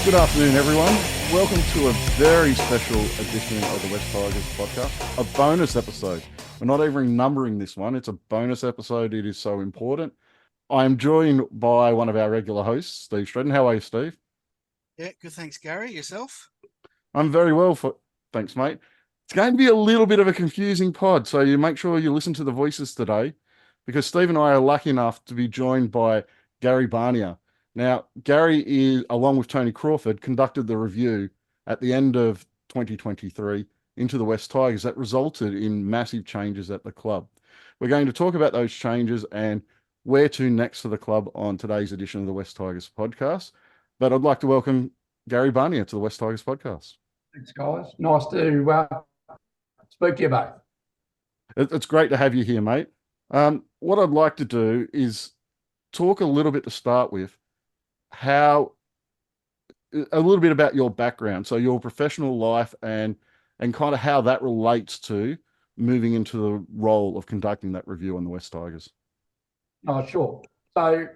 Good afternoon, everyone. Welcome to a very special edition of the West Tigers podcast, a bonus episode. We're not even numbering this one. It's a bonus episode. It is so important. I am joined by one of our regular hosts, Steve Stretton. How are you, Steve? Yeah, good. Thanks, Gary. Yourself? I'm very well. Thanks, mate. It's going to be a little bit of a confusing pod, so you make sure you listen to the voices today, because Steve and I are lucky enough to be joined by Gary Barnier. Now, Gary is, along with Tony Crawford, conducted the review at the end of 2023 into the West Tigers that resulted in massive changes at the club. We're going to talk about those changes and where to next for the club on today's edition of the West Tigers podcast. But I'd like to welcome Gary Barnier to the West Tigers podcast. Thanks, guys. Nice to speak to you both. It's great to have you here, mate. What I'd like to do is talk a little bit to start with, a little bit about your background, so your professional life and kind of how that relates to moving into the role of conducting that review on the West Tigers. Oh, sure. So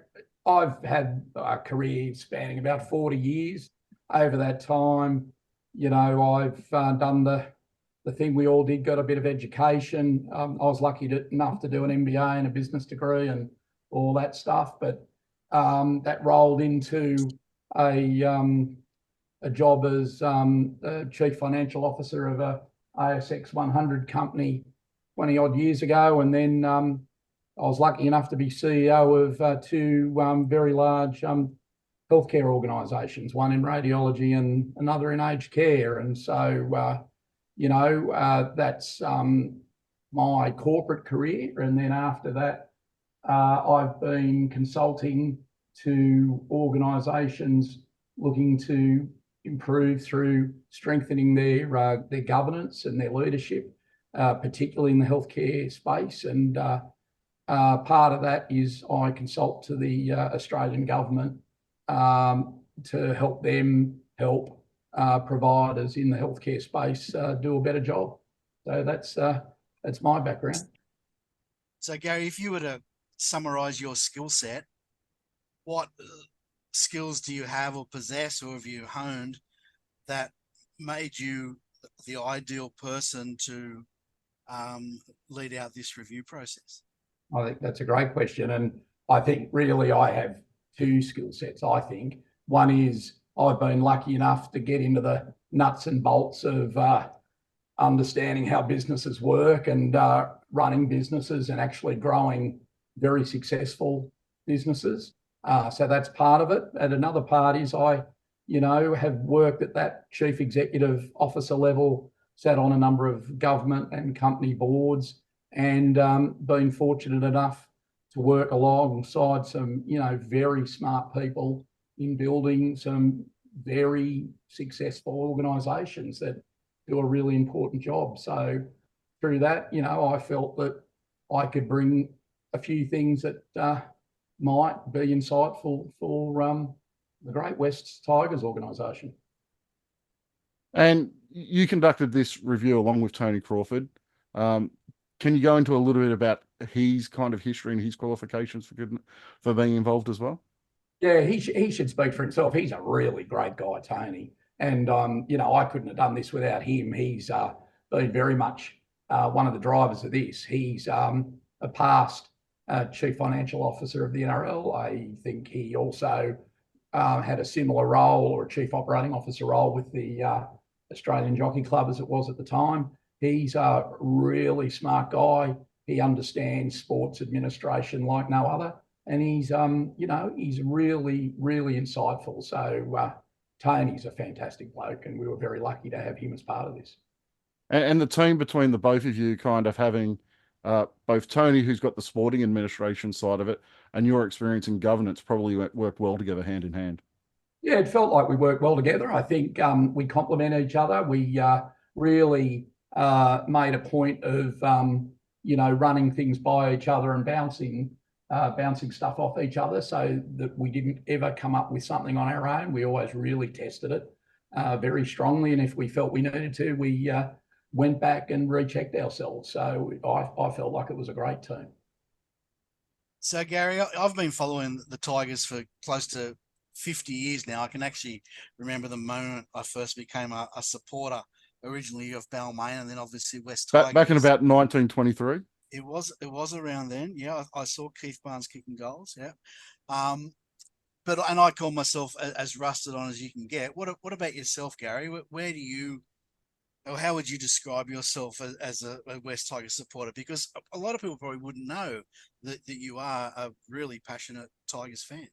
I've had a career spanning about 40 years. Over that time, I've done the thing we all did, got a bit of education. I was lucky enough to do an MBA and a business degree and all that stuff, but that rolled into a job as Chief Financial Officer of a ASX 100 company 20 odd years ago. And then I was lucky enough to be CEO of two very large healthcare organisations, one in radiology and another in aged care. And so, that's my corporate career. And then after that, I've been consulting to organisations looking to improve through strengthening their governance and their leadership, particularly in the healthcare space. And part of that is I consult to the Australian government to help them help providers in the healthcare space do a better job. So that's my background. So, Gary, if you were to summarise your skill set, what skills do you have or possess, or have you honed that made you the ideal person to lead out this review process? I think that's a great question. And I think really I have two skill sets, I think. One is I've been lucky enough to get into the nuts and bolts of understanding how businesses work and running businesses and actually growing very successful businesses. So that's part of it. And another part is I, have worked at that chief executive officer level, sat on a number of government and company boards, and been fortunate enough to work alongside some, very smart people in building some very successful organisations that do a really important job. So through that, I felt that I could bring a few things that might be insightful for the Great West Tigers organisation. And you conducted this review along with Tony Crawford. Can you go into a little bit about his kind of history and his qualifications for being involved as well? Yeah, he should speak for himself. He's a really great guy, Tony. And, I couldn't have done this without him. He's been very much one of the drivers of this. He's a past Chief Financial Officer of the NRL. I think he also had a similar role, or a Chief Operating Officer role, with the Australian Jockey Club as it was at the time. He's a really smart guy. He understands sports administration like no other. And he's, he's really, really insightful. So Tony's a fantastic bloke, and we were very lucky to have him as part of this. And the team between the both of you kind of having both Tony, who's got the sporting administration side of it, and your experience in governance probably worked well together hand in hand. Yeah, it felt like we worked well together. I think we complement each other. We really made a point of, running things by each other and bouncing stuff off each other, so that we didn't ever come up with something on our own. We always really tested it very strongly. And if we felt we needed to, we went back and rechecked ourselves. So I felt like it was a great team. So, Gary, I've been following the Tigers for close to 50 years now. I can actually remember the moment I first became a supporter, originally of Balmain, and then obviously West Tigers. Back in about 1923. It was around then. Yeah, I saw Keith Barnes kicking goals. Yeah. And I call myself as rusted on as you can get. What about yourself, Gary? Where do you, or how would you describe yourself as a West Tigers supporter? Because a lot of people probably wouldn't know that you are a really passionate Tigers fan.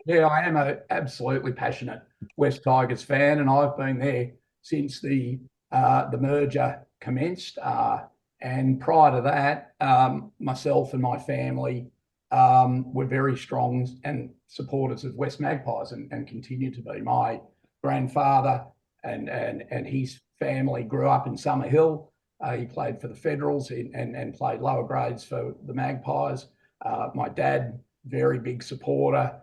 Yeah, I am a absolutely passionate West Tigers fan, and I've been there since the merger commenced. And prior to that, myself and my family were very strong and supporters of West Magpies, and continue to be. My grandfather and his family grew up in Summerhill. He played for the Federals and played lower grades for the Magpies. My dad, very big supporter.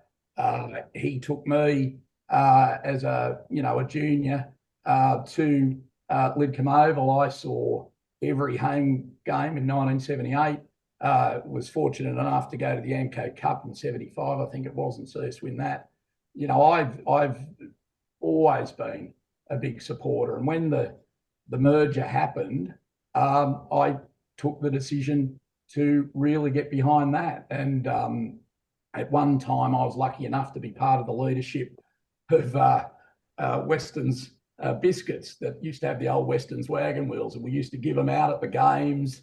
He took me as a junior to Lidcombe Oval. I saw every home game in 1978. Was fortunate enough to go to the Amco Cup in 75, I think it was, and see us win that. I've always been a big supporter, and when the merger happened, I took the decision to really get behind that. And at one time, I was lucky enough to be part of the leadership of Weston's biscuits that used to have the old Weston's wagon wheels, and we used to give them out at the games.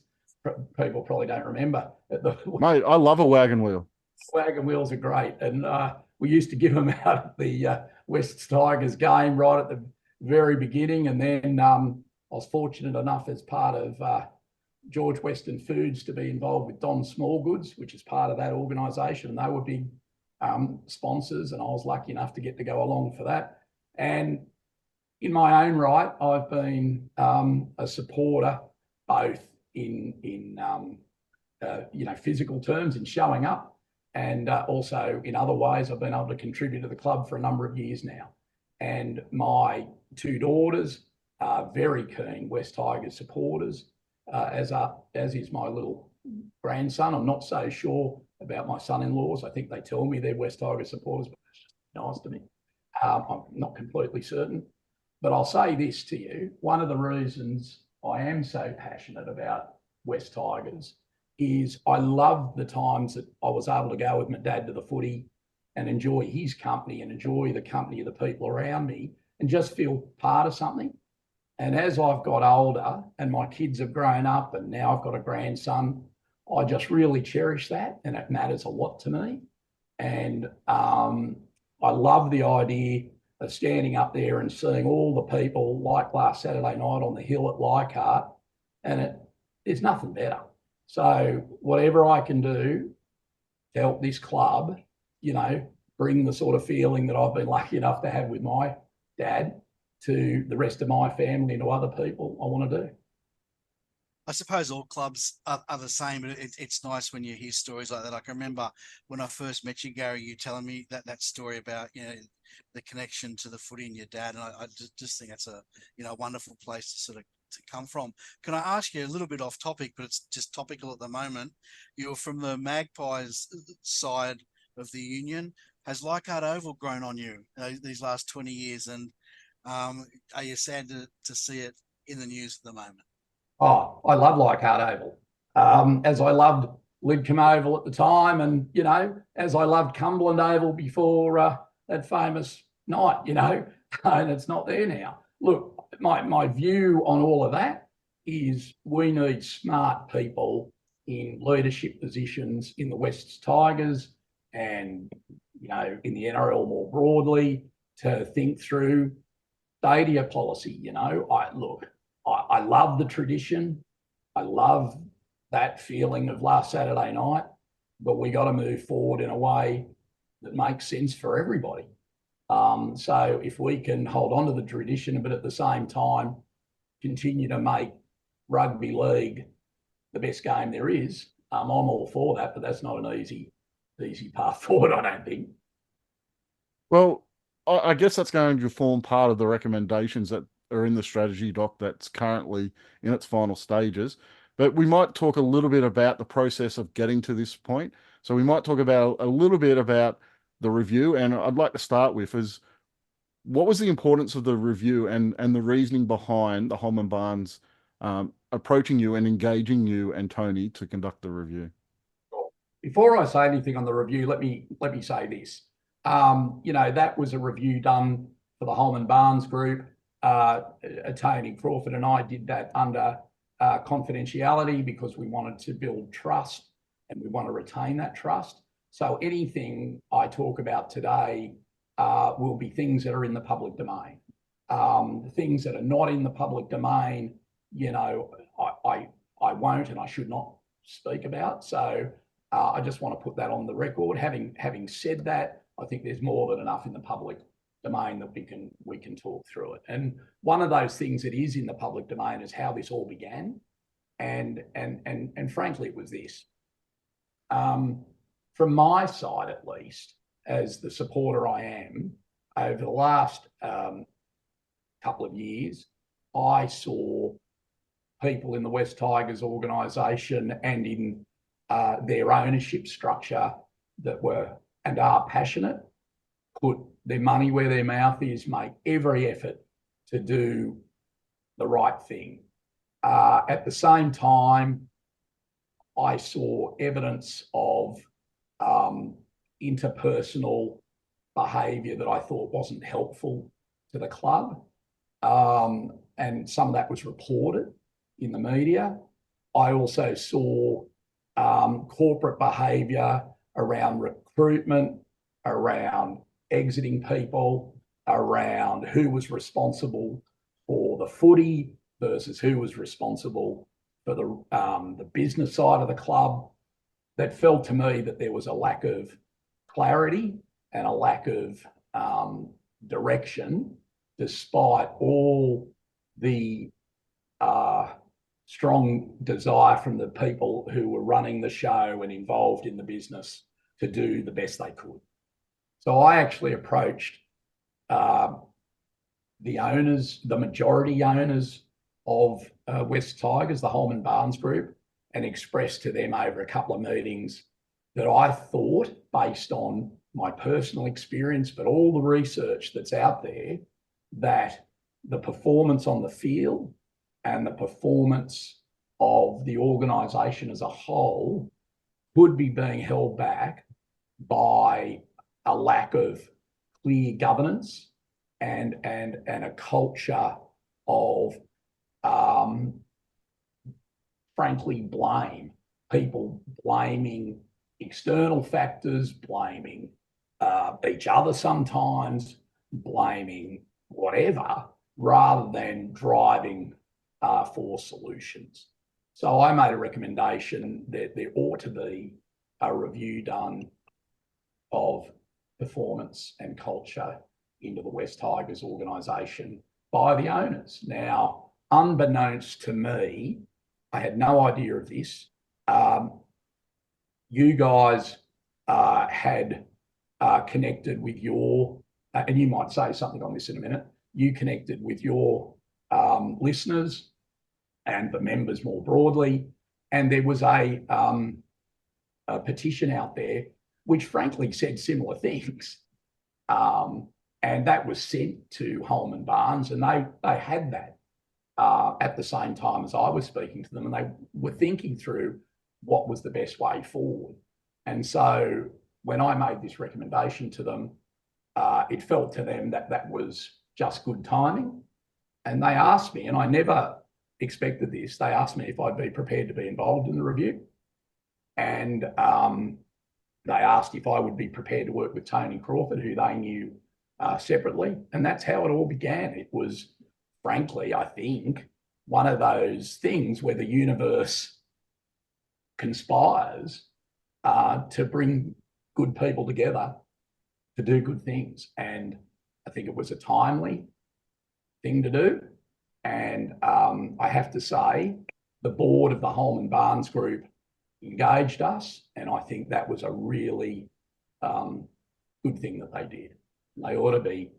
People probably don't remember. Mate, I love a wagon wheel. Wagon wheels are great, and we used to give them out at the West Tigers game right at the very beginning. And then I was fortunate enough, as part of George Weston Foods, to be involved with Don Smallgoods, which is part of that organisation, and they were big sponsors, and I was lucky enough to get to go along for that. And in my own right, I've been a supporter, both in physical terms, in showing up, and also in other ways. I've been able to contribute to the club for a number of years now. And my two daughters are very keen West Tigers supporters, as is my little grandson. I'm not so sure about my son-in-laws. I think they tell me they're West Tigers supporters, but it's just nice to me. I'm not completely certain. But I'll say this to you. One of the reasons I am so passionate about West Tigers is I love the times that I was able to go with my dad to the footy and enjoy his company and enjoy the company of the people around me and just feel part of something. And as I've got older and my kids have grown up and now I've got a grandson, I just really cherish that, and it matters a lot to me. And I love the idea of standing up there and seeing all the people, like last Saturday night on the hill at Leichhardt, and there's nothing better. So whatever I can do to help this club, bring the sort of feeling that I've been lucky enough to have with my dad to the rest of my family and to other people, I want to do. I suppose all clubs are the same, but it's nice when you hear stories like that. I can remember when I first met you, Gary, you telling me that story about the connection to the footy and your dad, and I just think that's a wonderful place to sort of to come from. Can I ask you a little bit off topic, but it's just topical at the moment? You're from the Magpies side of the union. Has Leichhardt Oval grown on you these last 20 years, and are you sad to see it in the news at the moment? Oh, I love Leichhardt Oval, as I loved Lidcombe Oval at the time, and as I loved Cumberland Oval before that famous night, and it's not there now. Look, my view on all of that is we need smart people in leadership positions in the West Tigers and in the NRL more broadly to think through stadia policy. I love the tradition. I love that feeling of last Saturday night, but we got to move forward in a way that makes sense for everybody. So if we can hold on to the tradition, but at the same time continue to make rugby league the best game there is, I'm all for that, but that's not an easy path forward, I don't think. Well, I guess that's going to form part of the recommendations that are in the strategy doc that's currently in its final stages. But we might talk a little bit about the process of getting to this point. So we might talk about a little bit about the review. And I'd like to start with is, what was the importance of the review and the reasoning behind the Holman Barnes approaching you and engaging you and Tony to conduct the review? Before I say anything on the review, let me say this. That was a review done for the Holman Barnes Group. Tony Crawford and I did that under confidentiality because we wanted to build trust and we want to retain that trust. So anything I talk about today will be things that are in the public domain. Things that are not in the public domain, I won't and I should not speak about. So I just want to put that on the record. Having said that, I think there's more than enough in the public domain that we can talk through it. And one of those things that is in the public domain is how this all began. And frankly, it was this. From my side, at least, as the supporter I am, over the last couple of years, I saw people in the West Tigers organisation and in their ownership structure that were and are passionate, put their money where their mouth is, make every effort to do the right thing. At the same time, I saw evidence of interpersonal behaviour that I thought wasn't helpful to the club. And some of that was reported in the media. I also saw corporate behaviour around recruitment, around exiting people, around who was responsible for the footy versus who was responsible for the business side of the club, that felt to me that there was a lack of clarity and a lack of direction, despite all the strong desire from the people who were running the show and involved in the business to do the best they could. So I actually approached the owners, the majority owners of West Tigers, the Holman Barnes Group, and expressed to them over a couple of meetings that I thought, based on my personal experience, but all the research that's out there, that the performance on the field and the performance of the organisation as a whole could be being held back by a lack of clear governance and a culture of frankly blame. People blaming external factors, blaming each other sometimes, blaming whatever, rather than driving for solutions. So I made a recommendation that there ought to be a review done of performance and culture into the West Tigers organisation by the owners. Now, unbeknownst to me, I had no idea of this. You guys had connected with your, and you might say something on this in a minute, you connected with your listeners and the members more broadly, and there was a petition out there which frankly said similar things. And that was sent to Holman Barnes, and they had that at the same time as I was speaking to them, and they were thinking through what was the best way forward. And so when I made this recommendation to them, it felt to them that that was just good timing. And they asked me, and I never expected this, they asked me if I'd be prepared to be involved in the review. And they asked if I would be prepared to work with Tony Crawford, who they knew separately. And that's how it all began. It was, frankly, I think, one of those things where the universe conspires to bring good people together to do good things. And I think it was a timely thing to do. And I have to say, the board of the Holman Barnes Group engaged us, and I think that was a really good thing that they did. And they ought to be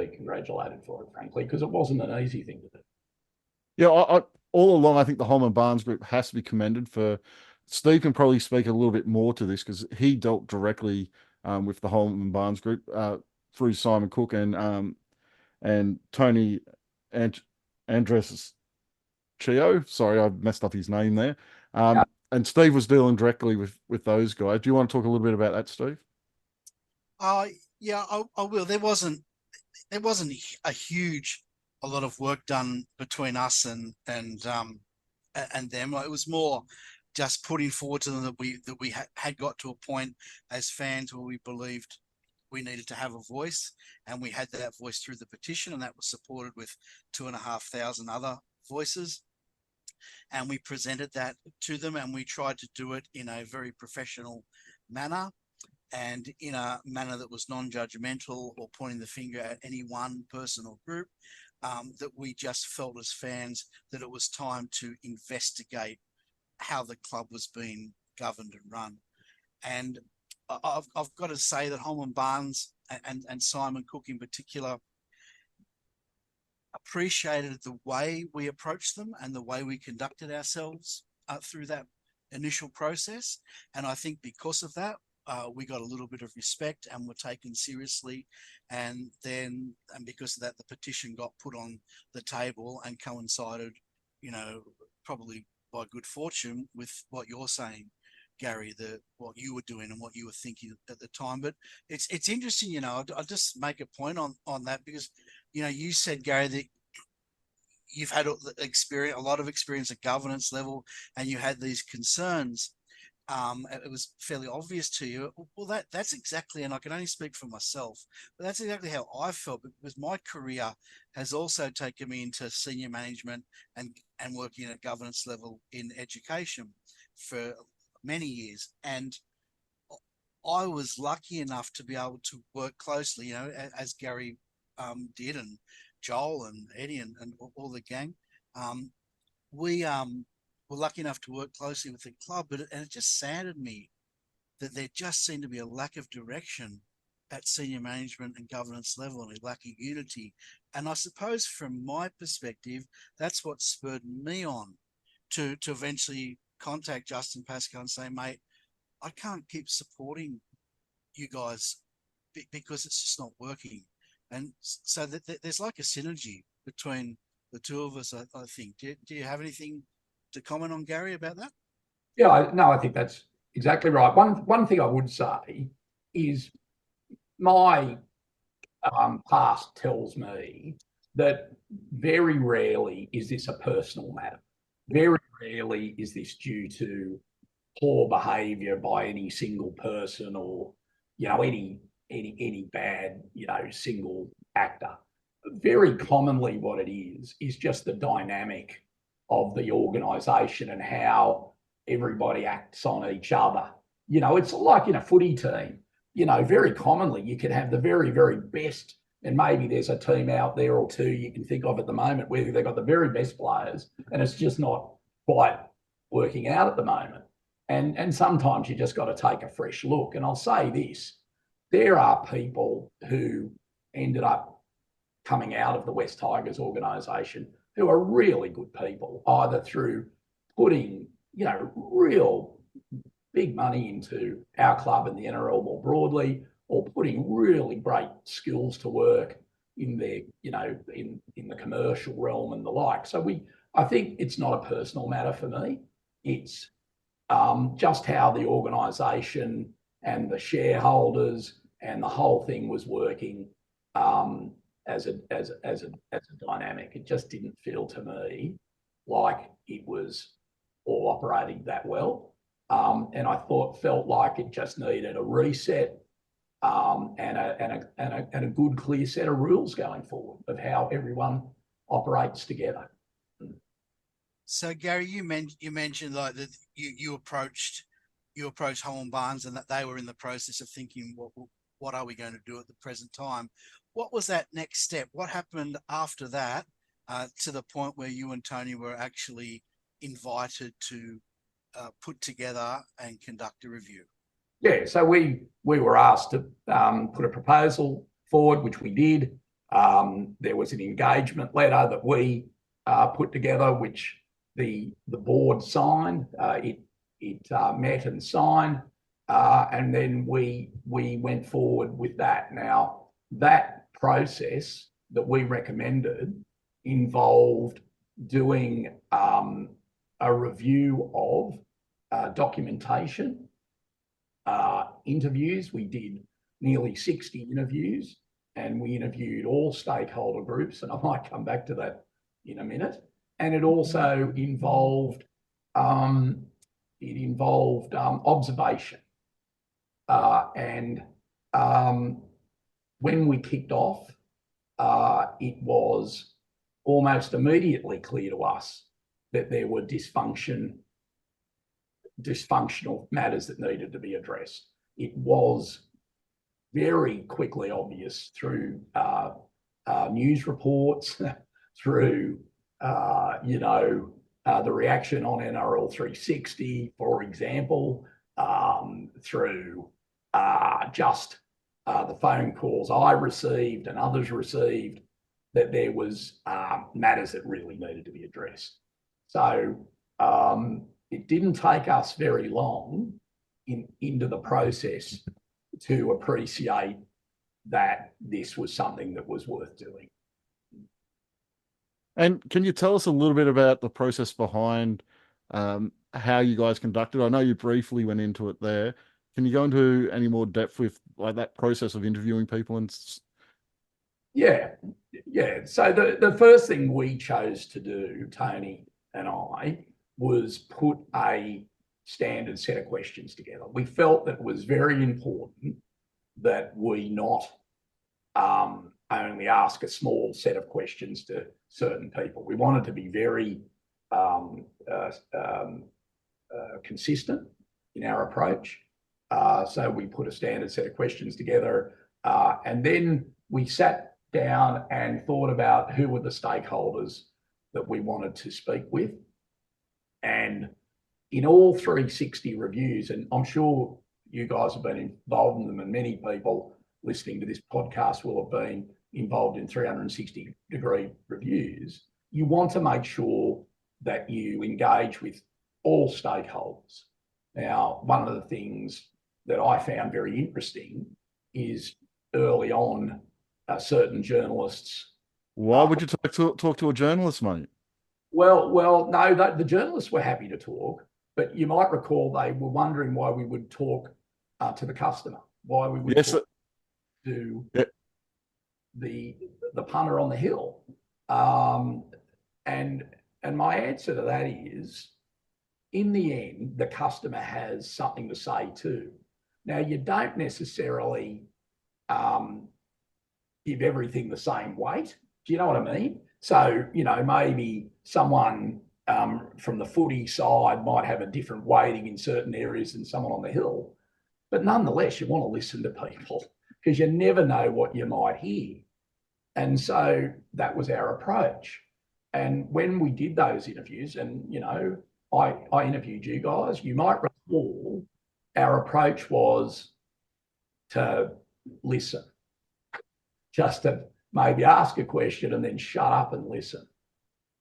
congratulated for it, frankly, because it wasn't an easy thing to do. Yeah, all along, I think the Holman Barnes Group has to be commended for. Steve can probably speak a little bit more to this because he dealt directly with the Holman Barnes group through Simon Cook and Tony Andres Chio. Sorry, I messed up his name there. And Steve was dealing directly with those guys. Do you want to talk a little bit about that, Steve? Yeah, I will. There wasn't a lot of work done between us and them. It was more just putting forward to them that we had got to a point as fans where we believed we needed to have a voice, and we had that voice through the petition, and that was supported with 2,500 other voices. And we presented that to them, and we tried to do it in a very professional manner, and in a manner that was non-judgmental or pointing the finger at any one person or group, that we just felt as fans that it was time to investigate how the club was being governed and run. And I've got to say that Holman Barnes and Simon Cook in particular appreciated the way we approached them and the way we conducted ourselves through that initial process. And I think because of that, we got a little bit of respect and were taken seriously. And because of that, the petition got put on the table and coincided, probably by good fortune with what you're saying, Gary, what you were doing and what you were thinking at the time. But it's interesting, I'll just make a point on that, because, you said, Gary, that you've had a lot of experience at governance level, and you had these concerns. It was fairly obvious to you. Well, that's exactly, and I can only speak for myself, but that's exactly how I felt, because my career has also taken me into senior management and working at governance level in education for many years. And I was lucky enough to be able to work closely, as Gary did, and Joel and Eddie and all the gang. We were lucky enough to work closely with the club, and it just saddened me that there just seemed to be a lack of direction at senior management and governance level, and a lack of unity. And I suppose from my perspective, that's what spurred me on to eventually contact Justin Pascoe and say, mate, I can't keep supporting you guys because it's just not working. And so there's like a synergy between the two of us, I think. Do you have anything to comment on, Gary, about that? Yeah, I think that's exactly right. One thing I would say is my past tells me that very rarely is this a personal matter. Very rarely is this due to poor behaviour by any single person or, any bad, single actor. Very commonly what it is just the dynamic of the organisation and how everybody acts on each other. It's like in a footy team, very commonly you can have the very, very best, and maybe there's a team out there or two you can think of at the moment where they've got the very best players and it's just not quite working out at the moment. And sometimes you just got to take a fresh look. And I'll say this, there are people who ended up coming out of the West Tigers organisation who are really good people, either through putting, real big money into our club and the NRL more broadly, or putting really great skills to work in their, in the commercial realm and the like. So I think it's not a personal matter for me. It's just how the organisation and the shareholders and the whole thing was working as a dynamic. It just didn't feel to me like it was all operating that well, and I felt like it just needed a reset and a good clear set of rules going forward of how everyone operates together. So Gary, you mentioned like that you approached Holman Barnes and that they were in the process of thinking, what are we going to do at the present time? What was that next step? What happened after that to the point where you and Tony were actually invited to put together and conduct a review? Yeah, so we were asked to put a proposal forward, which we did. There was an engagement letter that we put together, which the board signed. It met and signed. And then we went forward with that. Now, that process that we recommended involved doing a review of documentation, interviews. We did nearly 60 interviews, and we interviewed all stakeholder groups, and I might come back to that in a minute. And it also involved observation. And when we kicked off, it was almost immediately clear to us that there were dysfunctional matters that needed to be addressed. It was very quickly obvious through news reports, through the reaction on NRL 360, for example, through just the phone calls I received and others received, that there was matters that really needed to be addressed. So it didn't take us very long into the process to appreciate that this was something that was worth doing. And can you tell us a little bit about the process behind how you guys conducted? I know you briefly went into it there. Can you go into any more depth with like that process of interviewing people? And Yeah. So the first thing we chose to do, Tony and I, was put a standard set of questions together. We felt that it was very important that we not only ask a small set of questions to certain people. We wanted to be very consistent in our approach. So we put a standard set of questions together, and then we sat down and thought about who were the stakeholders that we wanted to speak with. And in all 360 reviews, and I'm sure you guys have been involved in them, and many people listening to this podcast will have been involved in 360-degree reviews, you want to make sure that you engage with all stakeholders. Now, one of the things that I found very interesting is early on, certain journalists. why would you talk to a journalist, mate? Well, no, the journalists were happy to talk, but you might recall they were wondering why we would talk to the customer, why we would talk to the punter on the hill. And my answer to that is, in the end, the customer has something to say too. Now, you don't necessarily give everything the same weight. Do you know what I mean? So, maybe someone from the footy side might have a different weighting in certain areas than someone on the hill. But nonetheless, you want to listen to people because you never know what you might hear. And so that was our approach. And when we did those interviews, and, I interviewed you guys, you might recall our approach was to listen, just to maybe ask a question and then shut up and listen.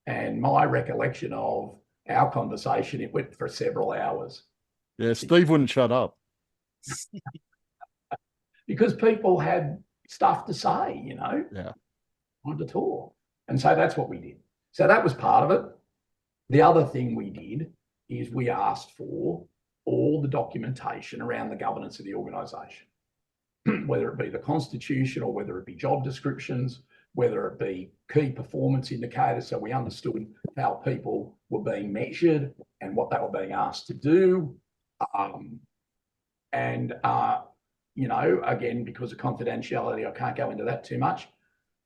And my recollection of our conversation, it went for several hours. Yeah, Steve wouldn't shut up. Because people had stuff to say, Yeah. wanted to talk. And so that's what we did. So that was part of it. The other thing we did is we asked for all the documentation around the governance of the organisation, whether it be the constitution or whether it be job descriptions, whether it be key performance indicators, so we understood how people were being measured and what they were being asked to do. Again, because of confidentiality, I can't go into that too much,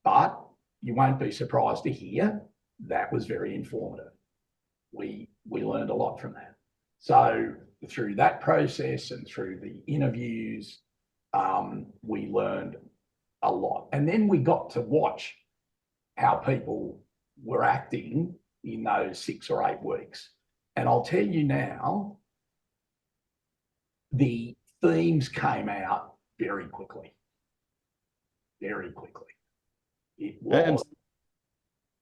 but you won't be surprised to hear that was very informative. We learned a lot from that. So through that process and through the interviews, we learned a lot. And then we got to watch how people were acting in those 6 or 8 weeks. And I'll tell you now, the themes came out very quickly. Very quickly. It was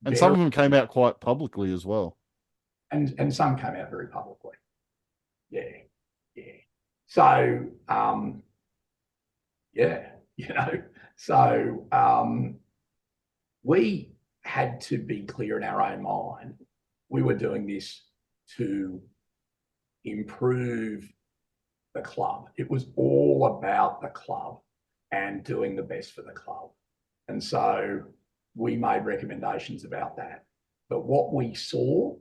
and some of them came out quite publicly as well. And some came out very publicly. Yeah. So, yeah, so we had to be clear in our own mind. We were doing this to improve the club. It was all about the club and doing the best for the club. And so we made recommendations about that. But what we saw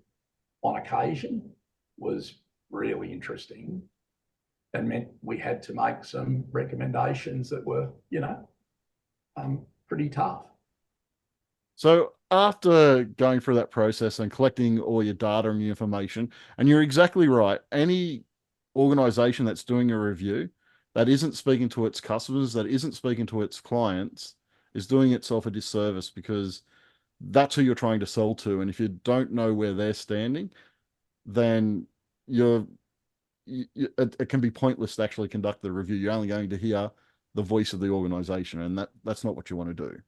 on occasion was really interesting and meant we had to make some recommendations that were, pretty tough. So after going through that process and collecting all your data and your information, and you're exactly right, any organization that's doing a review that isn't speaking to its customers, that isn't speaking to its clients, is doing itself a disservice, because that's who you're trying to sell to. And if you don't know where they're standing, then it can be pointless to actually conduct the review. You're only going to hear the voice of the organization, and that's not what you want to do.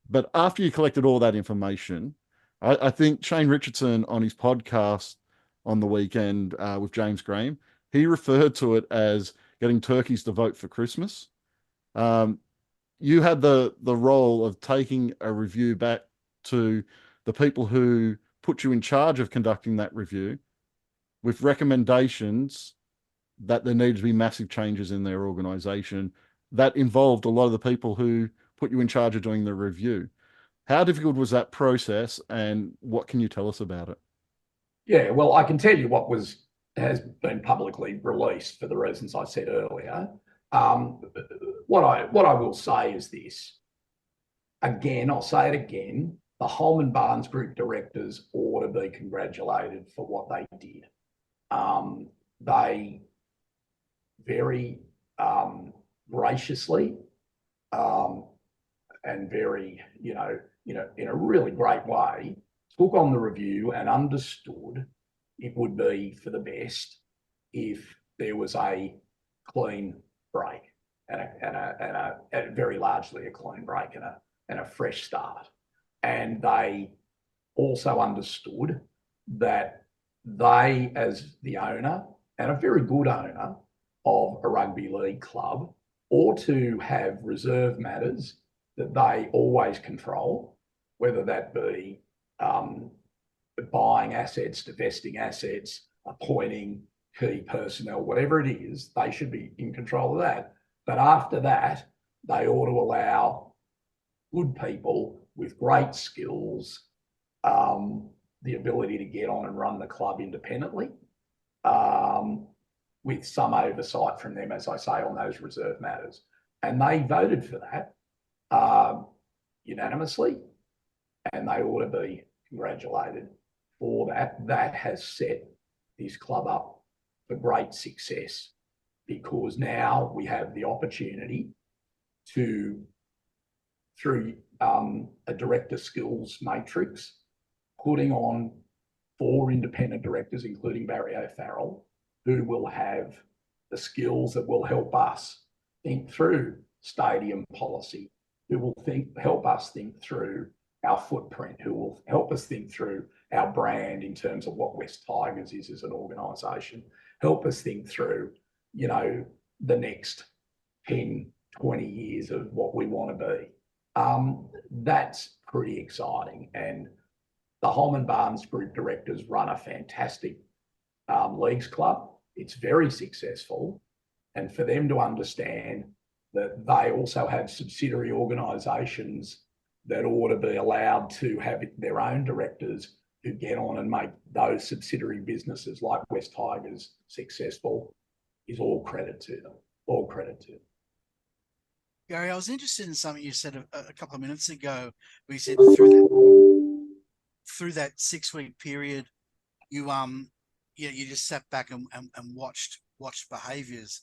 But after you collected all that information, I think Shane Richardson on his podcast on the weekend with James Graham, he referred to it as getting turkeys to vote for Christmas. You had the role of taking a review back to the people who put you in charge of conducting that review with recommendations that there needed to be massive changes in their organization that involved a lot of the people who put you in charge of doing the review. How difficult was that process, and what can you tell us about it? Yeah, well, I can tell you what has been publicly released for the reasons I said earlier. What I will say is this. Again, I'll say it again. The Holman Barnes Group directors ought to be congratulated for what they did. They very graciously and very, in a really great way, took on the review and understood it would be for the best if there was a clean break and a very largely a clean break and a fresh start. And they also understood that they, as the owner, and a very good owner of a rugby league club, ought to have reserve matters that they always control, whether that be buying assets, divesting assets, appointing key personnel, whatever it is, they should be in control of that. But after that, they ought to allow good people with great skills the ability to get on and run the club independently, with some oversight from them, as I say, on those reserve matters. And they voted for that unanimously, and they ought to be congratulated for that. That has set this club up for great success, because now we have the opportunity to, through a director skills matrix, putting on 4 independent directors, including Barry O'Farrell, who will have the skills that will help us think through stadium policy, who will help us think through our footprint, who will help us think through our brand in terms of what West Tigers is as an organisation, help us think through, the next 10, 20 years of what we want to be. That's pretty exciting. And the Holman Barnes Group directors run a fantastic leagues club. It's very successful. And for them to understand that they also have subsidiary organisations that ought to be allowed to have their own directors who get on and make those subsidiary businesses like West Tigers successful is all credit to them. All credit to them. Gary, I was interested in something you said a couple of minutes ago, where you said through that 6-week period, you just sat back and watched behaviours.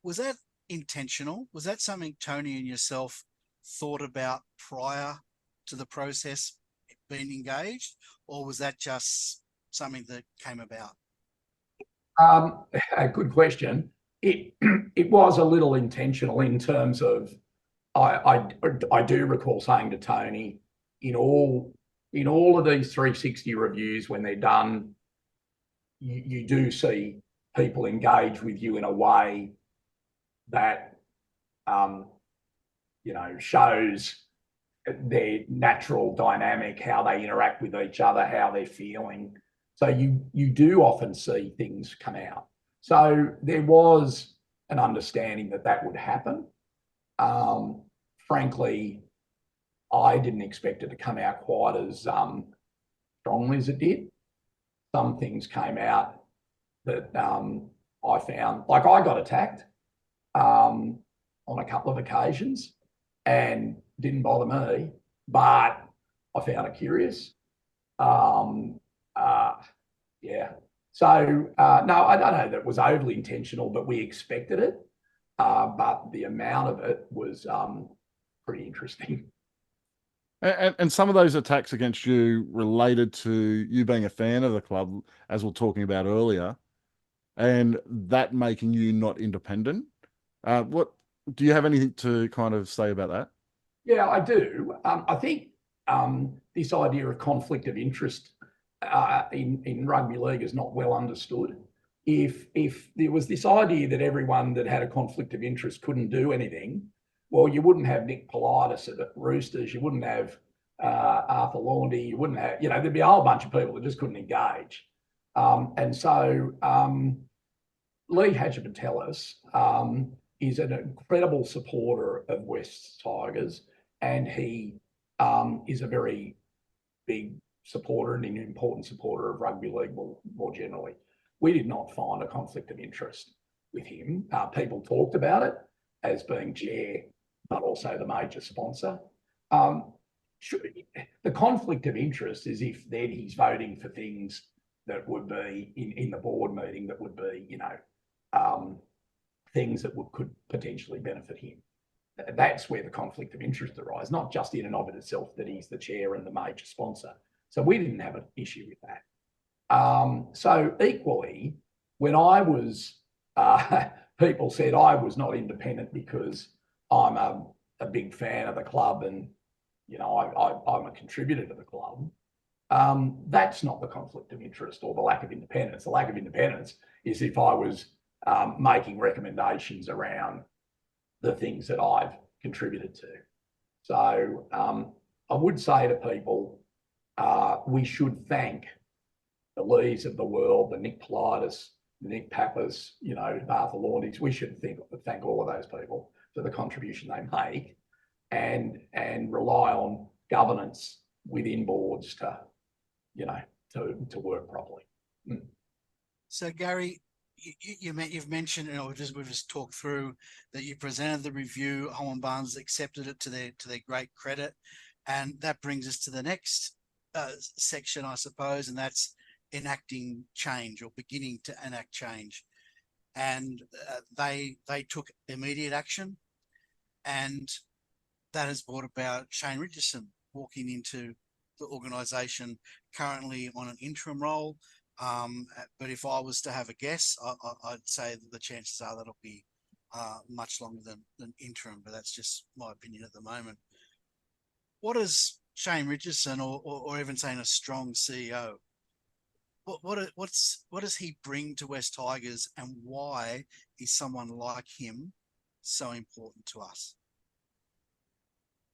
Was that intentional? Was that something Tony and yourself thought about prior to the process being engaged, or was that just something that came about? A good question. It was a little intentional in terms of I do recall saying to Tony, in all of these 360 reviews, when they're done, you do see people engage with you in a way that, shows their natural dynamic, how they interact with each other, how they're feeling. So you do often see things come out. So there was an understanding that would happen. Frankly, I didn't expect it to come out quite as strongly as it did. Some things came out that I found, like I got attacked on a couple of occasions and didn't bother me, but I found it curious. Yeah. So, no, I don't know that it was overly intentional, but we expected it. But the amount of it was pretty interesting. And some of those attacks against you related to you being a fan of the club, as we we're talking about earlier, and that making you not independent. What do you have anything to kind of say about that? Yeah, I do. I think this idea of conflict of interest in rugby league is not well understood. If there was this idea that everyone that had a conflict of interest couldn't do anything, well, you wouldn't have Nick Politis at the Roosters, you wouldn't have Arthur Laundy, you wouldn't have, there'd be a whole bunch of people that just couldn't engage. And so Lee Hadjipantelis is an incredible supporter of West Tigers, and he is a very big supporter and an important supporter of rugby league more generally. We did not find a conflict of interest with him. People talked about it as being chair, but also the major sponsor. The conflict of interest is if then he's voting for things that would be in the board meeting that would be, things that could potentially benefit him. That's where the conflict of interest arises, not just in and of itself that he's the chair and the major sponsor. So we didn't have an issue with that. So equally, when I was, people said I was not independent because I'm a big fan of the club and, I'm a contributor to the club. That's not the conflict of interest or the lack of independence. The lack of independence is if I was making recommendations around the things that I've contributed to. So I would say to people, we should thank the Lees of the world, the Nick Politis, the Nick Pappas, Arthur Laundys. We should thank all of those people for the contribution they make and rely on governance within boards to work properly. So Gary, you've mentioned, we've just talked through that you presented the review. Holman Barnes accepted it to their great credit, and that brings us to the next section, I suppose, and that's enacting change or beginning to enact change. And they took immediate action, and that has brought about Shane Richardson walking into the organisation currently on an interim role. But if I was to have a guess, I'd say that the chances are that'll be much longer than interim, but that's just my opinion at the moment. What does Shane Richardson, or even saying a strong CEO, what does he bring to West Tigers, and why is someone like him so important to us?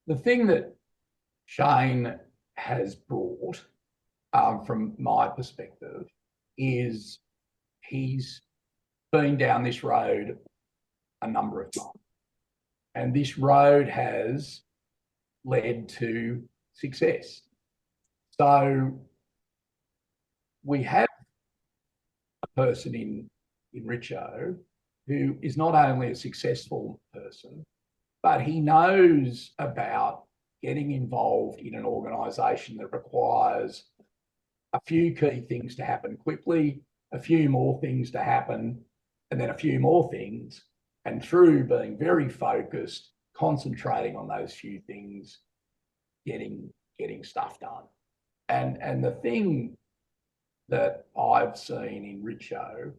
The thing that Shane has brought, from my perspective, is he's been down this road a number of times. And this road has led to success. So we have a person in Richo who is not only a successful person, but he knows about getting involved in an organisation that requires a few key things to happen quickly, a few more things to happen, and then a few more things. And through being very focused, concentrating on those few things, getting stuff done. And the thing that I've seen in Richo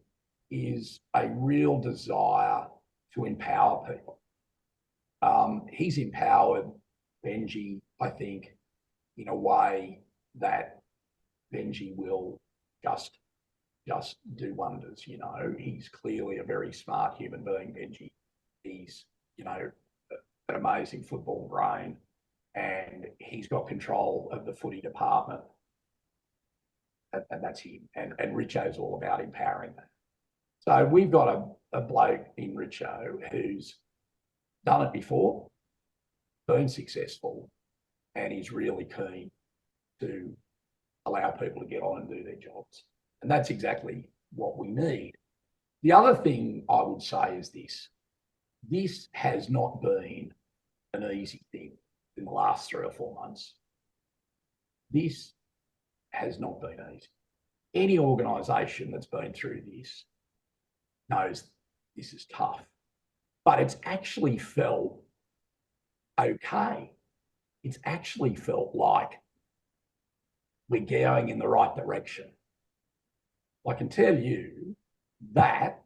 is a real desire to empower people. He's empowered Benji, I think, in a way that Benji will just just do wonders. You know, he's clearly a very smart human being, Benji. He's, you know, an amazing football brain, and he's got control of the footy department. And that's him. And Richo's all about empowering that. So we've got a bloke in Richo who's done it before, been successful, and he's really keen to allow people to get on and do their jobs. And that's exactly what we need. The other thing I would say is this has not been an easy thing in the last 3 or 4 months. This has not been easy. Any organisation that's been through this knows this is tough, but it's actually felt okay. It's actually felt like we're going in the right direction. I can tell you that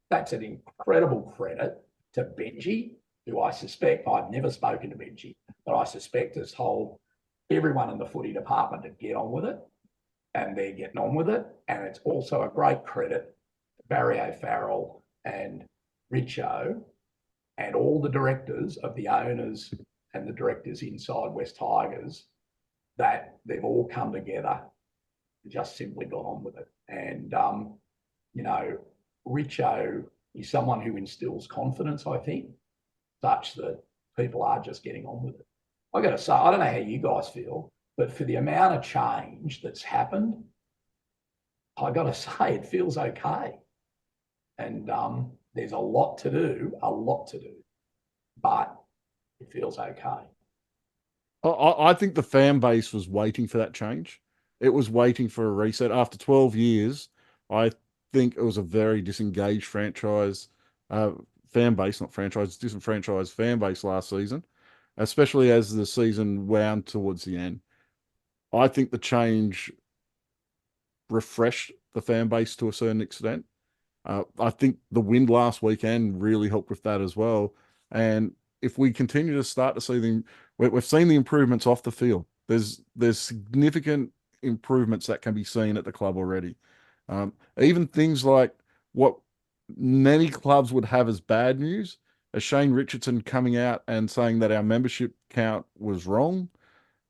that's an incredible credit to Benji, who I suspect, I've never spoken to Benji, but I suspect has told everyone in the footy department to get on with it, and they're getting on with it. And it's also a great credit to Barry O'Farrell and Richo and all the directors of the owners and the directors inside West Tigers, that they've all come together and just simply got on with it. And, you know, Richo is someone who instills confidence, I think, such that people are just getting on with it. I got to say, I don't know how you guys feel, but for the amount of change that's happened, I got to say it feels okay. And there's a lot to do, but it feels okay. I think the fan base was waiting for that change. It was waiting for a reset. After 12 years, I think it was a very disengaged franchise, fan base, not franchise, disenfranchised fan base last season, especially as the season wound towards the end. I think the change refreshed the fan base to a certain extent. I think the win last weekend really helped with that as well. And if we continue to start to see we've seen the improvements off the field. There's significant improvements that can be seen at the club already. Even things like what many clubs would have as bad news, as Shane Richardson coming out and saying that our membership count was wrong,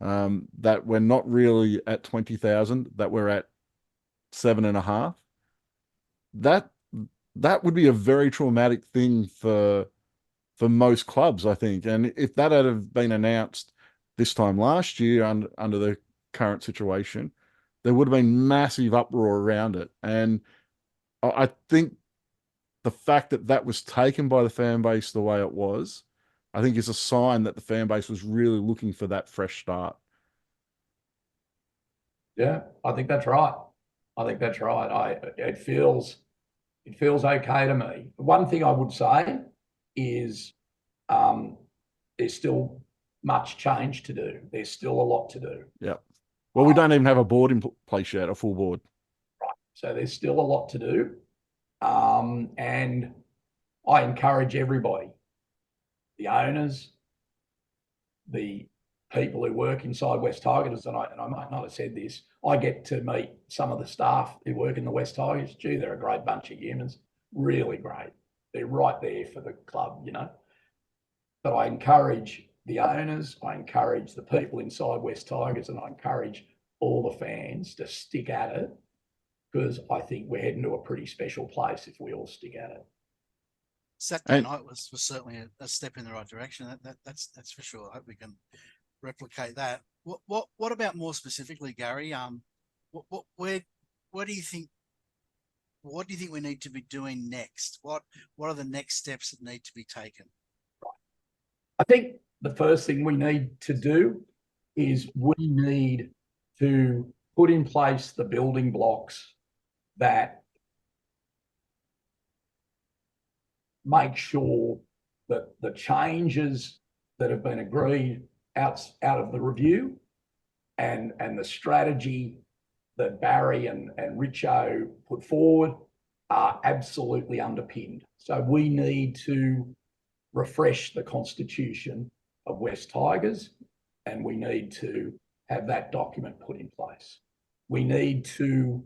that we're not really at 20,000, that we're at 7.5. That would be a very traumatic thing for most clubs, I think. And if that had have been announced this time last year under the current situation, there would have been massive uproar around it. And I think the fact that that was taken by the fan base the way it was, I think is a sign that the fan base was really looking for that fresh start. Yeah, I think that's right. It feels okay to me. One thing I would say is there's still much change to do. There's still a lot to do. Yeah. Well, we don't even have a board in place yet, a full board. Right. So there's still a lot to do. And I encourage everybody, the owners, the people who work inside West Tigers, and I might not have said this, I get to meet some of the staff who work in the West Tigers. Gee, they're a great bunch of humans, really great. They're right there for the club, you know. But I encourage the owners, I encourage the people inside West Tigers, and I encourage all the fans to stick at it, because I think we're heading to a pretty special place if we all stick at it. Saturday night was certainly a step in the right direction. That's for sure. I hope we can replicate that. What about more specifically, Gary? What do you think? What do you think we need to be doing next? What are the next steps that need to be taken? I think the first thing we need to do is we need to put in place the building blocks that make sure that the changes that have been agreed out of the review and the strategy that Barry and Richo put forward are absolutely underpinned. So we need to refresh the constitution of West Tigers, and we need to have that document put in place. We need to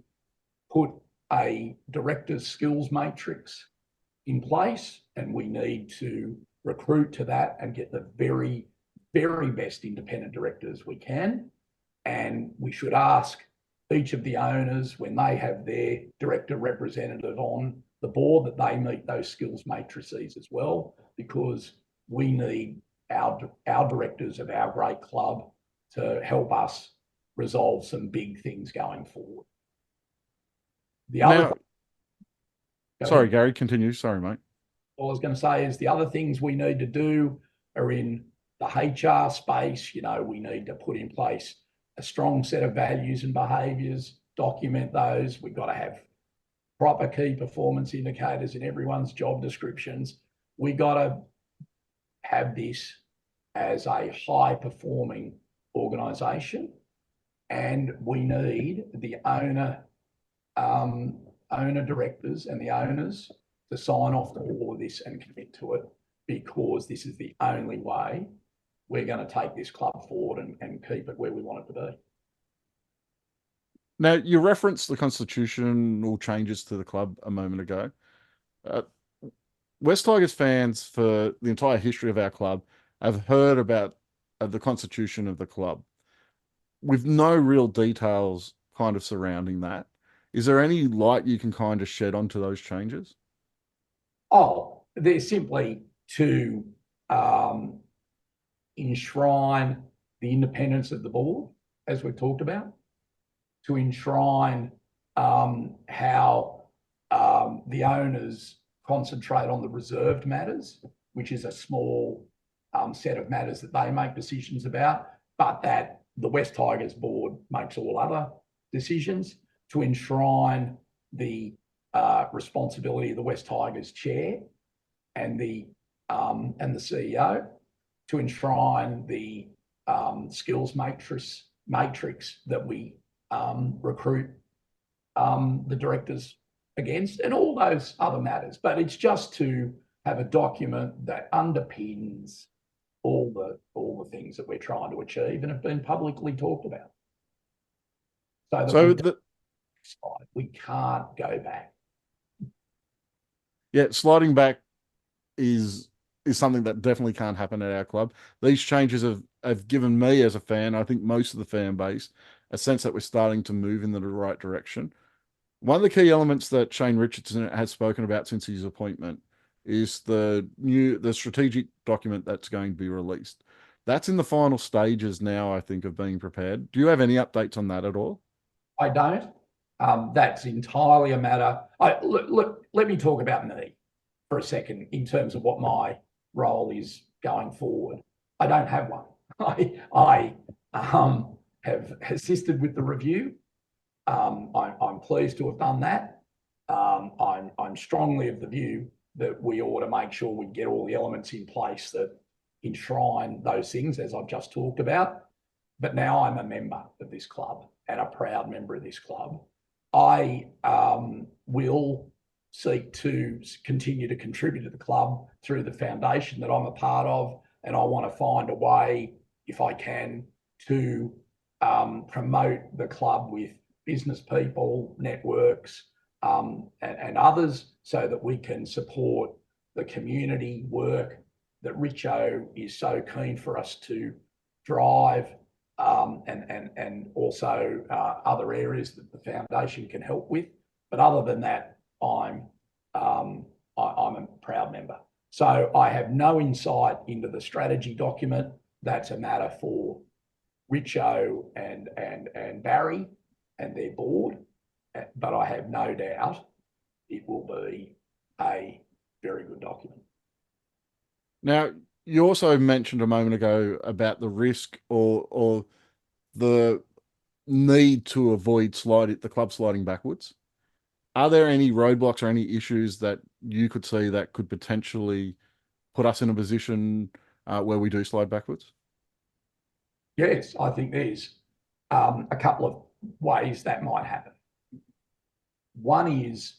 put a director's skills matrix in place, and we need to recruit to that and get the very, very best independent directors we can. And we should ask each of the owners, when they have their director representative on the board, that they meet those skills matrices as well, because we need our directors of our great club to help us resolve some big things going forward. The other sorry, Gary, continue. Sorry, mate. All I was going to say is the other things we need to do are in the HR space. You know, we need to put in place a strong set of values and behaviours, document those. We've got to have proper key performance indicators in everyone's job descriptions. We got to have this as a high performing organisation, and we need the owner directors and the owners to sign off to all of this and commit to it, because this is the only way we're going to take this club forward and keep it where we want it to be. Now, you referenced the constitutional changes to the club a moment ago. West Tigers fans for the entire history of our club have heard about the constitution of the club with no real details kind of surrounding that. Is there any light you can kind of shed onto those changes? Oh, they're simply to enshrine the independence of the board, as we've talked about, to enshrine how the owners concentrate on the reserved matters, which is a small set of matters that they make decisions about, but that the West Tigers board makes all other decisions, to enshrine the responsibility of the West Tigers chair and the CEO, to enshrine the skills matrix that we recruit the directors against, and all those other matters. But it's just to have a document that underpins all the things that we're trying to achieve and have been publicly talked about. We can't go back. Yeah, sliding back is something that definitely can't happen at our club. These changes have given me, as a fan, I think most of the fan base, a sense that we're starting to move in the right direction. One of the key elements that Shane Richardson has spoken about since his appointment is the strategic document that's going to be released. That's in the final stages now, I think, of being prepared. Do you have any updates on that at all? I don't. That's entirely a matter. Look, let me talk about me for a second in terms of what my role is going forward. I don't have one. I have assisted with the review. I'm pleased to have done that. I'm strongly of the view that we ought to make sure we get all the elements in place that enshrine those things, as I've just talked about. But now I'm a member of this club and a proud member of this club. I will seek to continue to contribute to the club through the foundation that I'm a part of, and I want to find a way, if I can, to promote the club with business people, networks, and others, so that we can support the community work that Richo is so keen for us to drive, and also other areas that the foundation can help with. But other than that, I'm a proud member. So I have no insight into the strategy document. That's a matter for Richo and Barry and their board. But I have no doubt it will be a very good document. Now, you also mentioned a moment ago about the risk or the need to avoid the club sliding backwards. Are there any roadblocks or any issues that you could see that could potentially put us in a position where we do slide backwards? Yes, I think there's a couple of ways that might happen. One is,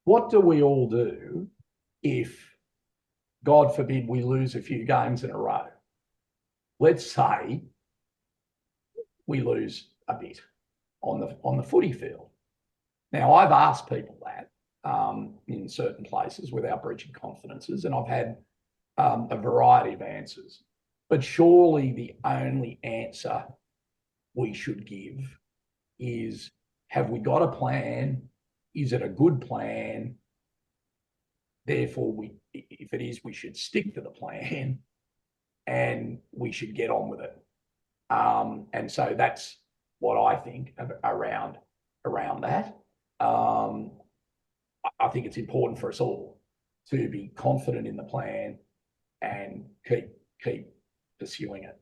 what do we all do if, God forbid, we lose a few games in a row? Let's say we lose a bit. on the footy field. Now, I've asked people that in certain places without breaching confidences, and I've had a variety of answers. But surely the only answer we should give is, have we got a plan? Is it a good plan? Therefore, if it is, we should stick to the plan and we should get on with it. And so that's what I think around that. I think it's important for us all to be confident in the plan and keep pursuing it.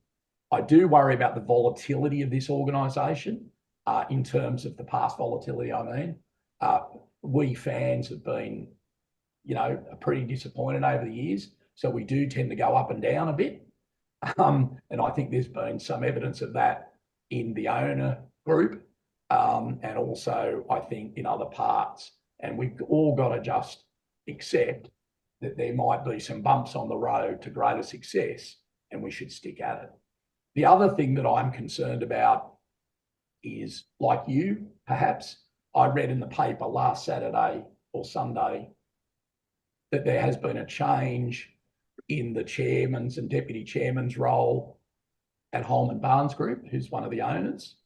I do worry about the volatility of this organisation in terms of the past volatility. I mean, we fans have been, pretty disappointed over the years. So we do tend to go up and down a bit. And I think there's been some evidence of that in the owner group, and also I think in other parts. And we've all got to just accept that there might be some bumps on the road to greater success, and we should stick at it. The other thing that I'm concerned about is, like you, perhaps, I read in the paper last Saturday or Sunday that there has been a change in the chairman's and deputy chairman's role at Holman Barnes Group, who's one of the owners.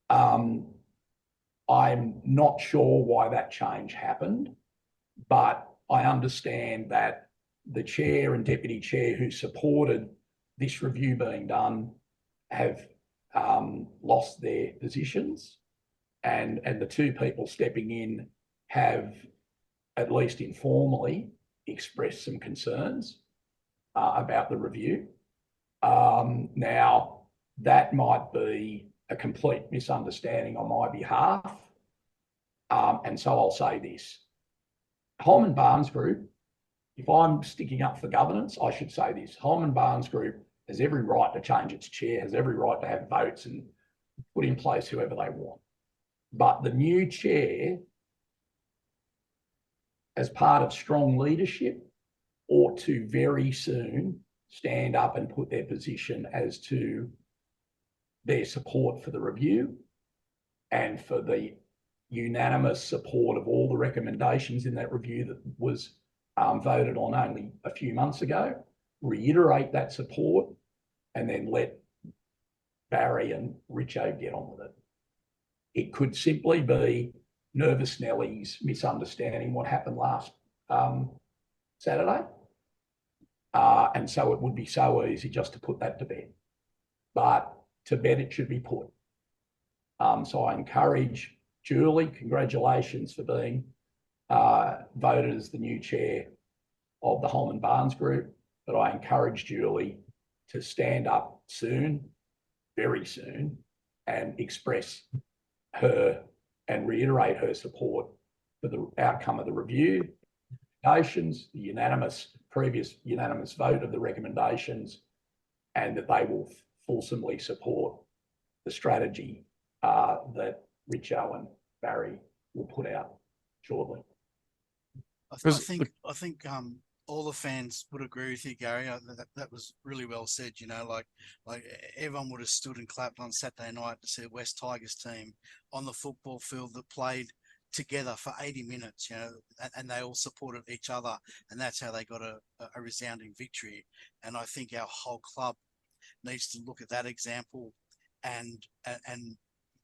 I'm not sure why that change happened, but I understand that the chair and deputy chair who supported this review being done have lost their positions, and the two people stepping in have, at least informally, expressed some concerns about the review. Now, that might be a complete misunderstanding on my behalf. And so I'll say this. Holman Barnes Group, if I'm sticking up for governance, I should say this. Holman Barnes Group has every right to change its chair, has every right to have votes and put in place whoever they want. But the new chair, as part of strong leadership, ought to very soon stand up and put their position as to their support for the review and for the unanimous support of all the recommendations in that review that was voted on only a few months ago, reiterate that support, and then let Barry and Richo get on with it. It could simply be Nervous Nelly's misunderstanding what happened last Saturday. And so it would be so easy just to put that to bed. But to bed it should be put. So I encourage Julie, congratulations for being voted as the new chair of the Holman Barnes Group. But I encourage Julie to stand up soon, very soon, and express her and reiterate her support for the outcome of the review, the previous unanimous vote of the recommendations, and that they will fulsomely support the strategy that Richo and Barry will put out shortly. I think all the fans would agree with you, Gary. That was really well said. Like everyone would have stood and clapped on Saturday night to see a West Tigers team on the football field that played together for 80 minutes, and they all supported each other, and that's how they got a resounding victory. And I think our whole club needs to look at that example and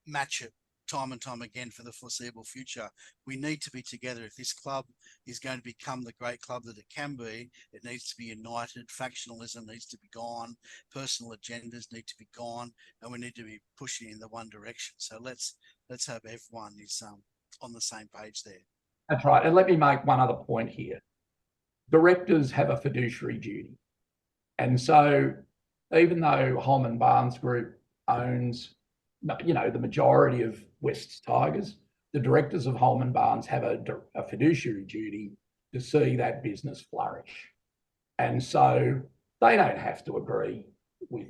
match it time and time again for the foreseeable future. We need to be together. If this club is going to become the great club that it can be, it needs to be united. Factionalism needs to be gone. Personal agendas need to be gone, and we need to be pushing in the one direction. So let's hope everyone is on the same page there. That's right. And let me make one other point here. Directors have a fiduciary duty. And so even though Holman Barnes Group owns, the majority of West Tigers, the directors of Holman Barnes have a fiduciary duty to see that business flourish. And so they don't have to agree with,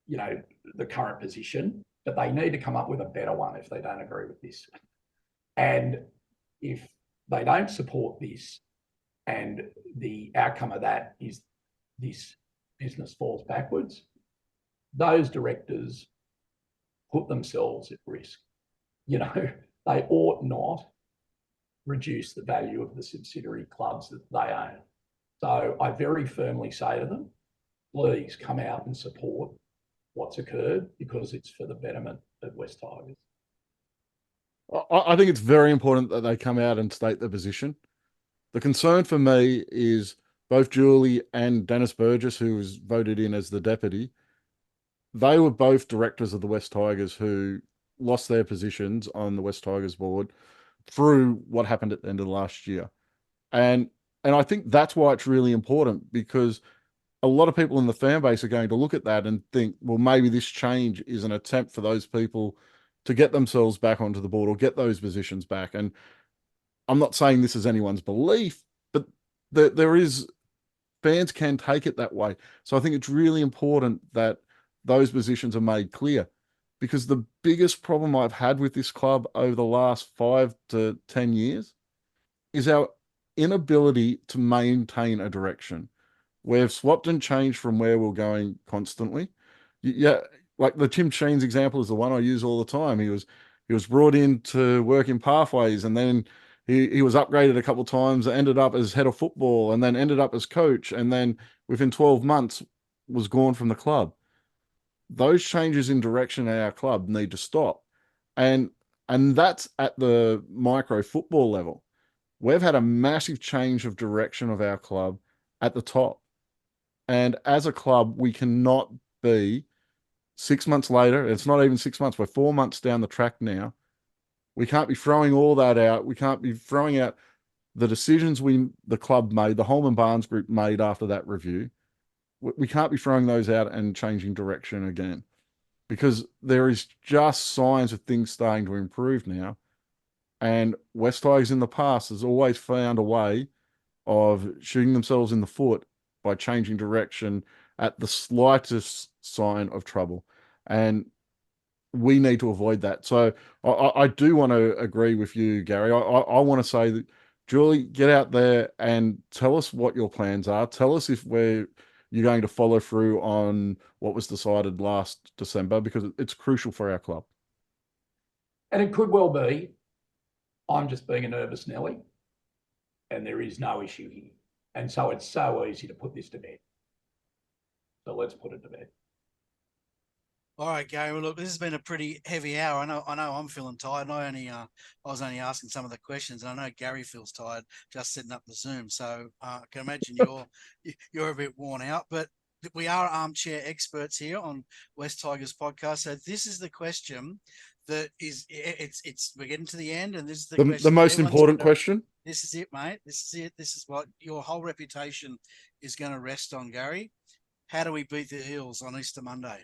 the current position, but they need to come up with a better one if they don't agree with this. And if they don't support this and the outcome of that is this business falls backwards, those directors put themselves at risk. they ought not reduce the value of the subsidiary clubs that they own. So I very firmly say to them, please come out and support what's occurred because it's for the betterment of West Tigers. I think it's very important that they come out and state their position. The concern for me is both Julie and Dennis Burgess, who was voted in as the deputy, they were both directors of the West Tigers who lost their positions on the West Tigers board through what happened at the end of last year. And I think that's why it's really important, because a lot of people in the fan base are going to look at that and think, well, maybe this change is an attempt for those people to get themselves back onto the board or get those positions back. And I'm not saying this is anyone's belief, but there is, fans can take it that way. So I think it's really important that those positions are made clear, because the biggest problem I've had with this club over the last 5 to 10 years is our inability to maintain a direction. We've swapped and changed from where we're going constantly. Yeah, like the Tim Sheens example is the one I use all the time. He was brought in to work in pathways, and then he was upgraded a couple of times, ended up as head of football, and then ended up as coach, and then within 12 months was gone from the club. Those changes in direction at our club need to stop. And that's at the micro football level. We've had a massive change of direction of our club at the top. And as a club, we cannot be 6 months later. It's not even 6 months. We're 4 months down the track now. We can't be throwing all that out. We can't be throwing out the decisions the club made, the Holman Barnes Group made after that review. We can't be throwing those out and changing direction again, because there is just signs of things starting to improve now. And West Tigers in the past has always found a way of shooting themselves in the foot by changing direction at the slightest sign of trouble. And we need to avoid that. So I do want to agree with you, Gary. I want to say that, Julie, get out there and tell us what your plans are. Tell us if you're going to follow through on what was decided last December, because it's crucial for our club. And it could well be I'm just being a nervous Nelly and there is no issue here. And so it's so easy to put this to bed. So let's put it to bed. All right, Gary. Well, look, this has been a pretty heavy hour. I know I'm feeling tired. And I was only asking some of the questions, and I know Gary feels tired just setting up the Zoom. So I can imagine you're a bit worn out. But we are armchair experts here on West Tigers podcast. So this is the question that is we're getting to the end, and this is the question, the most important question. This is it, mate. This is it. This is what your whole reputation is going to rest on, Gary. How do we beat the Eels on Easter Monday?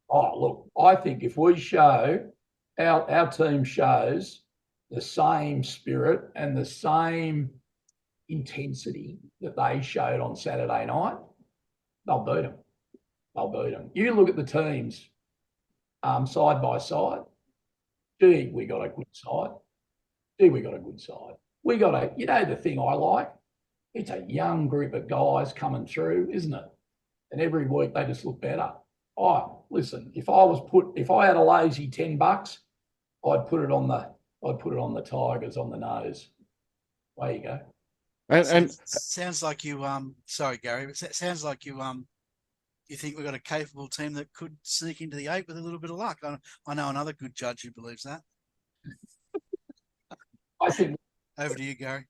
Oh, look, I think if we show, our team shows the same spirit and the same intensity that they showed on Saturday night, they'll beat them. They'll beat them. You look at the teams side by side. Gee, we got a good side. We got the thing I like, it's a young group of guys coming through, isn't it? And every week they just look better. Oh, listen, if I had a lazy $10, I'd put it on the Tigers on the nose. There you go. And sounds like you sorry, Gary, but it sounds like you think we've got a capable team that could sneak into the 8 with a little bit of luck. I know another good judge who believes that. I think over to you, Gary.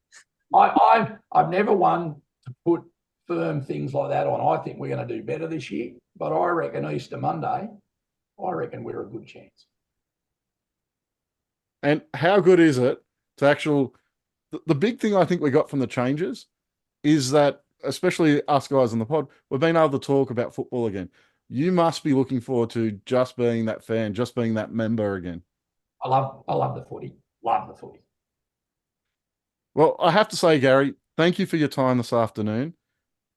I've never one to put firm things like that on. I think we're going to do better this year, but I reckon Easter Monday, we're a good chance. And how good is it to the big thing I think we got from the changes is that, especially us guys on the pod, we've been able to talk about football again. You must be looking forward to just being that fan, just being that member again. I love the footy. Love the footy. Well, I have to say, Gary, thank you for your time this afternoon.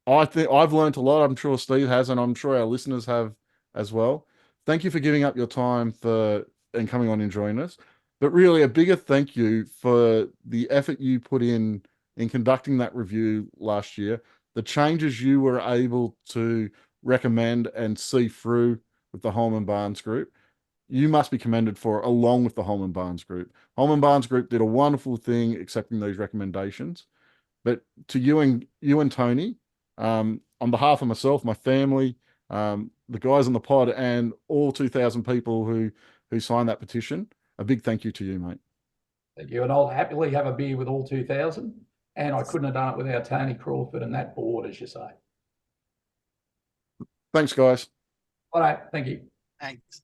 I think I've learned a lot. I'm sure Steve has, and I'm sure our listeners have as well. Thank you for giving up your time and coming on and joining us. But really, a bigger thank you for the effort you put in conducting that review last year, the changes you were able to recommend and see through with the Holman Barnes Group. you must be commended for it, along with the Holman Barnes Group. Holman Barnes Group did a wonderful thing accepting these recommendations. But to you and Tony, on behalf of myself, my family, the guys on the pod, and all 2,000 people who signed that petition, a big thank you to you, mate. Thank you. And I'll happily have a beer with all 2,000. And I couldn't have done it without Tony Crawford and that board, as you say. Thanks, guys. All right. Thank you. Thanks.